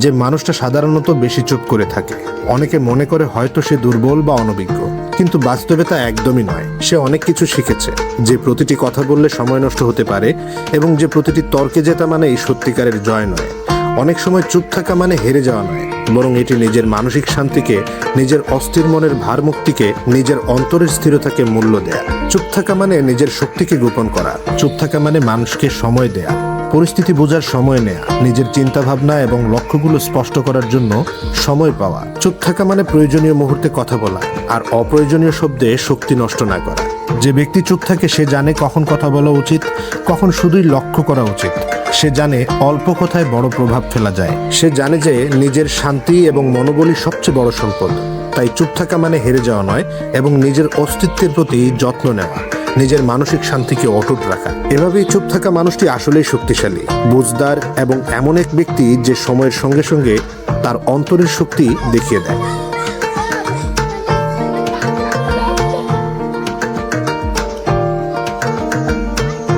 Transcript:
যে মানুষটা সাধারণত বেশি চুপ করে থাকে। অনেকে মনে করে হয়তো সে দুর্বল বা অনভিজ্ঞ, কিন্তু বাস্তবে তা একদমই নয়। সে অনেক কিছু শিখেছে, যে প্রতিটি কথা বললে সময় নষ্ট হতে পারে এবং যে প্রতিটি তর্কে জেতা মানে এই সত্যিকারের জয় নয়। অনেক সময় চুপ থাকা মানে হেরে যাওয়া নয়, বরং এটি নিজের মানসিক শান্তিকে, নিজের অস্থির মনের ভারমুক্তিকে, নিজের অন্তরের স্থিরতাকে মূল্য দেয়া। চুপ থাকা মানে নিজের শক্তিকে গোপন করা। চুপ থাকা মানে মানুষকে সময় দেয়া, পরিস্থিতি বোঝার সময় নেয়া, নিজের চিন্তা ভাবনা এবং লক্ষ্যগুলো স্পষ্ট করার জন্য সময় পাওয়া। চুপ থাকা মানে প্রয়োজনীয় মুহূর্তে কথা বলা আর অপ্রয়োজনীয় শব্দে শক্তি নষ্ট না করা। যে ব্যক্তি চুপ থাকে সে জানে কখন কথা বলা উচিত, কখন শুধুই লক্ষ্য করা উচিত। সে জানে অল্প কথায় বড় প্রভাব ফেলা যায়। সে জানে যে নিজের শান্তি এবং মনোবলই সবচেয়ে বড় সম্পদ। তাই চুপ থাকা মানে হেরে যাওয়া নয়, এবং নিজের অস্তিত্বের প্রতি যত্ন নেওয়া, নিজের মানসিক শান্তিকে অটুট রাখা। এভাবেই চুপ থাকা মানুষটি আসলেই শক্তিশালী, বুঝদার এবং এমন এক ব্যক্তি যে সময়ের সঙ্গে সঙ্গে তার অন্তরের শক্তি দেখিয়ে দেয়।